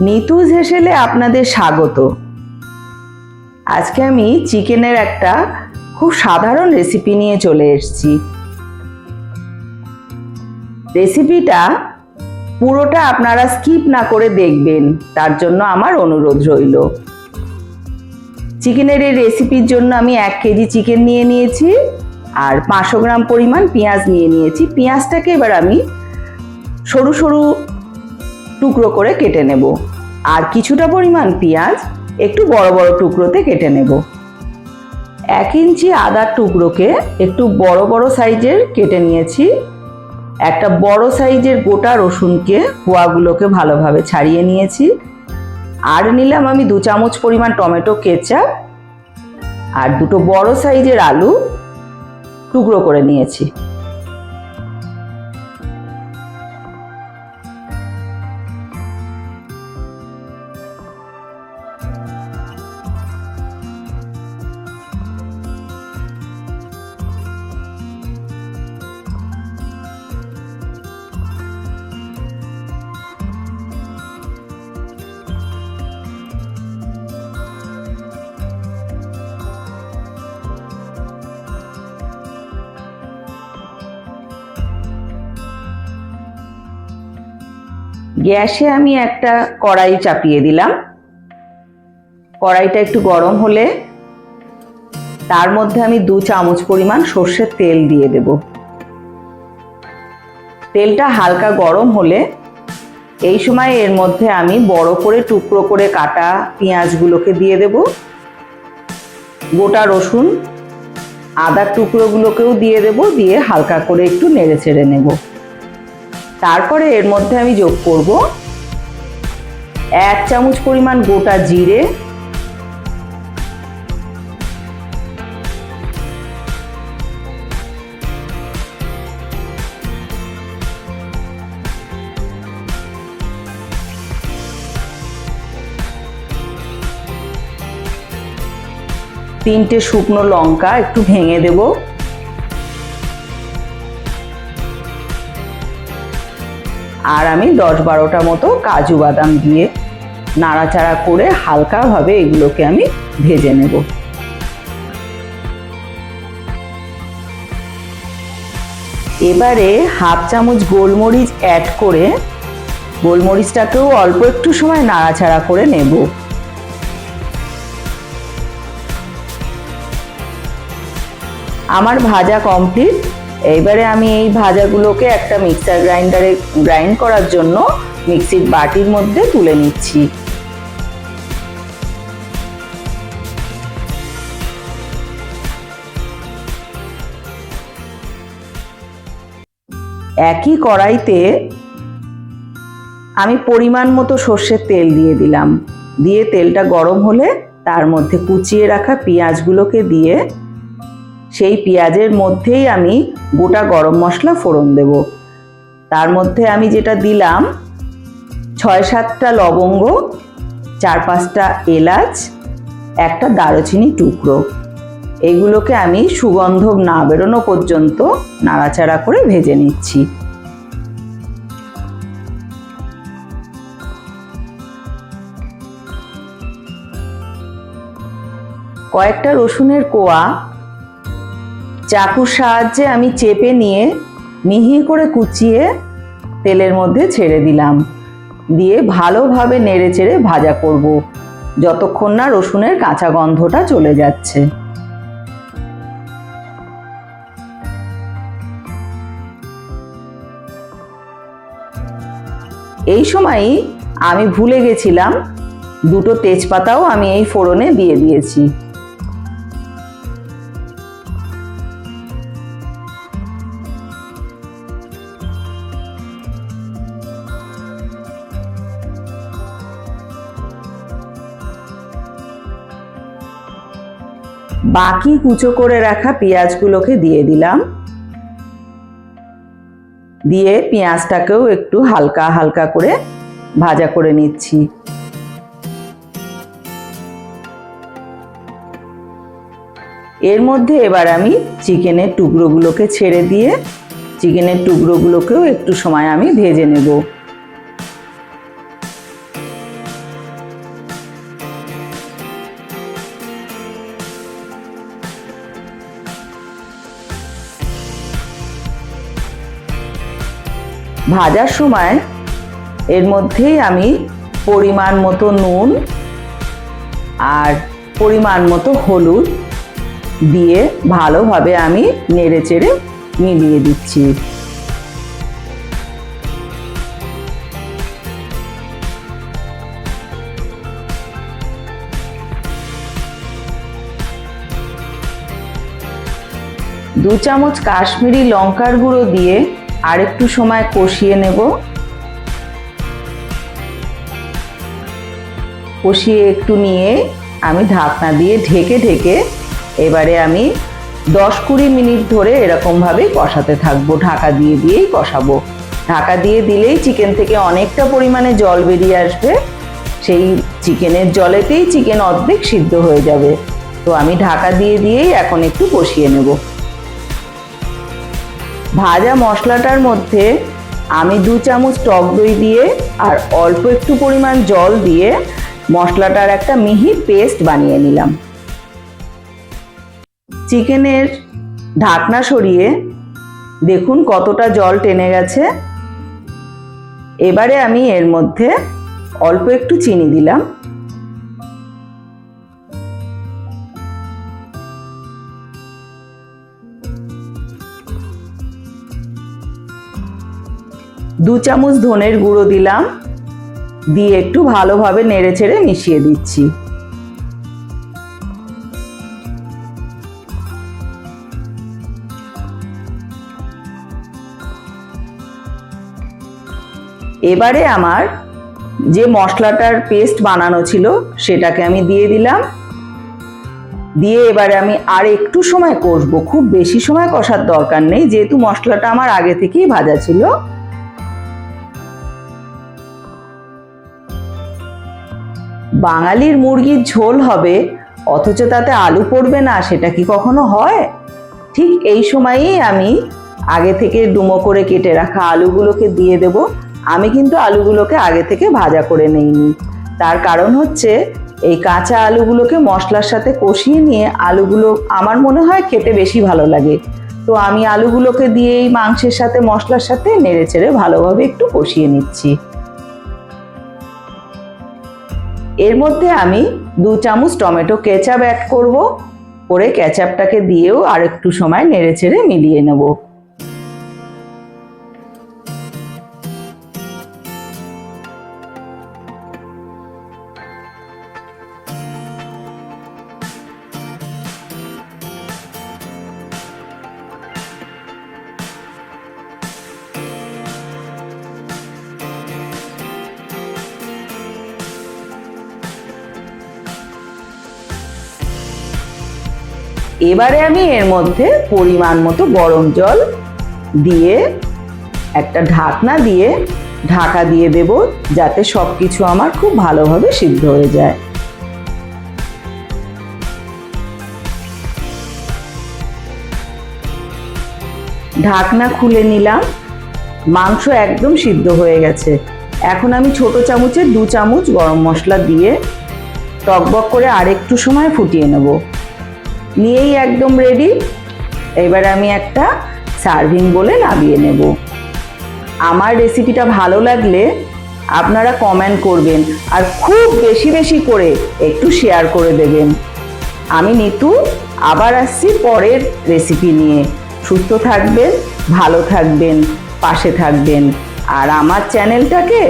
নিতুজ হেসেলে আপনাদের স্বাগত। আজকে আমি চিকেনের একটা খুব সাধারণ রেসিপি নিয়ে চলে এসেছি। রেসিপিটা পুরোটা আপনারা স্কিপ না করে দেখবেন, তার জন্য আমার অনুরোধ রইল। চিকেনের এই রেসিপির জন্য আমি 1 কেজি চিকেন নিয়ে নিয়েছি আর 500 গ্রাম পরিমাণ পেঁয়াজ নিয়ে নিয়েছি। পেঁয়াজটাকে এবার আমি সরু সরু টুকরো করে কেটে নেব, আর কিছুটা পরিমাণ পেঁয়াজ একটু বড় বড় টুকরোতে কেটে নেব। 1 ইঞ্চি আদার টুকরোকে একটু বড় বড় সাইজের কেটে নিয়েছি। একটা বড় সাইজের গোটা রসুনকে কোয়াগুলোকে ভালোভাবে ছাড়িয়ে নিয়েছি। আর নিলাম আমি 2 চামচ পরিমাণ টমেটো কেচাপ আর 2টো বড় সাইজের আলু টুকরো করে নিয়েছি। গ্যাসে আমি একটা কড়াই চাপিয়ে দিলাম। কড়াইটা একটু গরম হলে তার মধ্যে আমি 2 চামচ পরিমাণ সর্ষের তেল দিয়ে দেব। তেলটা হালকা গরম হলে এই সময় এর মধ্যে আমি বড় করে টুকরো করে কাটা পেঁয়াজগুলোকে দিয়ে দেব। গোটা রসুন আদার টুকরোগুলোকেও দিয়ে দেব, দিয়ে হালকা করে একটু নেড়ে চেড়ে নেব। তারপরে এর মধ্যে আমি যোগ করব 1 চামচ পরিমাণ গোটা জিরে, 3টে শুকনো লঙ্কা একটু ভেঙে দেব। আর আমি 10-12টা মতো কাজু বাদাম দিয়ে নাড়াচাড়া করে হালকাভাবে এগুলোকে আমি ভেজে নেব। এবারে 1/2 চামচ গোলমরিচ অ্যাড করে গোলমরিচটাকেও অল্প একটু সময় নাড়াচাড়া করে নেব। আমার ভাজা কমপ্লিট। এইবারে আমি এই ভাজাগুলোকে একটা মিক্সার গ্রাইন্ডারে গ্রাইন্ড করার জন্য মিক্সির বাটির মধ্যে তুলে নিচ্ছি। একই কড়াইতে আমি পরিমাণ মতো সর্ষের তেল দিয়ে দিলাম। দিয়ে তেলটা গরম হলে তার মধ্যে কুচিয়ে রাখা পেঁয়াজগুলোকে দিয়ে সেই পেঁয়াজের মধ্যেই আমি গোটা গরম মশলা ফোড়ন দেব। তার মধ্যে আমি যেটা দিলাম 6-7টা লবঙ্গ, 4-5টা এলাচ, একটা দারুচিনি টুকরো। এইগুলোকে আমি সুগন্ধ না বেরোনো পর্যন্ত নাড়াচাড়া করে ভেজে নিচ্ছি। কয়েকটা রসুনের কোয়া চাকুর সাহায্যে আমি চেপে নিয়ে মিহি করে কুচিয়ে তেলের মধ্যে ছেড়ে দিলাম। দিয়ে ভালোভাবে নেড়ে চেড়ে ভাজা করব যতক্ষণ না রসুনের কাঁচা গন্ধটা চলে যাচ্ছে। এই সময়ই আমি ভুলে গেছিলাম 2টো তেজপাতাও আমি এই ফোড়নে দিয়ে দিয়েছি। বাকি কুচো করে রাখা পেঁয়াজগুলোকে দিয়ে দিলাম। দিয়ে পেঁয়াজটাকেও একটু হালকা হালকা করে ভাজা করে নিচ্ছি। এর মধ্যে এবার আমি চিকেনের টুকরোগুলোকে ছেড়ে দিয়ে চিকেনের টুকরোগুলোকেও একটু সময় আমি ভেজে নেব। ভাজার সময় এর মধ্যেই আমি পরিমাণ মতো নুন আর পরিমাণ মতো হলুদ দিয়ে ভালোভাবে আমি নেড়েচেড়ে মিলিয়ে দিচ্ছি। দু চামচ কাশ্মীরি লঙ্কার গুঁড়ো দিয়ে আরেকটু সময় কষিয়ে নেব। কষিয়ে একটু নিয়ে আমি ঢাকনা দিয়ে ঢেকে এবারে আমি 10-20 মিনিট ধরে এরকমভাবে কষাতে থাকবো। ঢাকা দিয়েই কষাবো। ঢাকা দিয়ে দিলেই চিকেন থেকে অনেকটা পরিমাণে জল বেরিয়ে আসবে। সেই চিকেনের জলেতেই চিকেন অর্ধেক সিদ্ধ হয়ে যাবে। তো আমি ঢাকা দিয়েই এখন একটু কষিয়ে নেব। ভাজা মশলাটার মধ্যে আমি 2 চামচ টক দই দিয়ে আর অল্প একটু পরিমাণ জল দিয়ে মশলাটার একটা মিহি পেস্ট বানিয়ে নিলাম। চিকেনের ঢাকনা সরিয়ে দেখুন কতটা জল টেনে গেছে। এবারে আমি এর মধ্যে অল্প একটু চিনি দিলাম। দু চামচ ধনের গুঁড়ো দিলাম, দিয়ে একটু ভালোভাবে নেড়েচেড়ে মিশিয়ে দিচ্ছি। এবারে আমার যে মশলাটার পেস্ট বানানো ছিল সেটাকে আমি দিয়ে দিলাম। দিয়ে এবারে আমি আর একটু সময় কষবো। খুব বেশি সময় কষার দরকার নেই, যেহেতু মশলাটা আমার আগে থেকেই ভাজা ছিল। বাঙালির মুরগির ঝোল হবে অথচ তাতে আলু পড়বে না, সেটা কি কখনো হয়? ঠিক এই সময়েই আমি আগে থেকে ডুমো করে কেটে রাখা আলুগুলোকে দিয়ে দেব। আমি কিন্তু আলুগুলোকে আগে থেকে ভাজা করে নেইনি। তার কারণ হচ্ছে এই কাঁচা আলুগুলোকে মশলার সাথে কষিয়ে নিয়ে আলুগুলো আমার মনে হয় খেতে বেশি ভালো লাগে। তো আমি আলুগুলোকে দিয়েই মাংসের সাথে মশলার সাথে নেড়েচেড়ে ভালোভাবে একটু কষিয়ে নিচ্ছি। এর মধ্যে আমি 2 চামচ টমেটো কেচাপ অ্যাড করব। করে কেচাপটাকে দিয়েও আর একটু সময় নেড়েচেড়ে মিলিয়ে নেব। এবারে আমি এর মধ্যে পরিমাণ মতো গরম জল দিয়ে একটা ঢাকনা দিয়ে ঢাকা দিয়ে দেব, যাতে সবকিছু আমার খুব ভালোভাবে সিদ্ধ হয়ে যায়। ঢাকনা খুলে নিলাম। মাংস একদম সিদ্ধ হয়ে গেছে। এখন আমি ছোট চামচের 2 চামচ গরম মশলা দিয়ে টকবক করে আরেকটু সময় ফুটিয়ে নেব। নিয়েই একদম রেডি। এবার আমি একটা সার্ভিং বলে নামিয়ে নেব। আমার রেসিপিটা ভালো লাগলে আপনারা কমেন্ট করবেন আর খুব বেশি করে একটু শেয়ার করে দেবেন। আমি নিতু আবার আসছি পরের রেসিপি নিয়ে। সুস্থ থাকবেন, ভালো থাকবেন, পাশে থাকবেন আর আমার চ্যানেলটাকে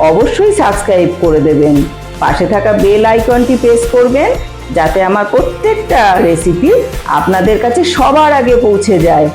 অবশ্যই সাবস্ক্রাইব করে দেবেন। পাশে থাকা বেল আইকনটি প্রেস করবেন, যাতে আমার প্রত্যেকটা রেসিপি আপনাদের কাছে সবার আগে পৌঁছে যায়।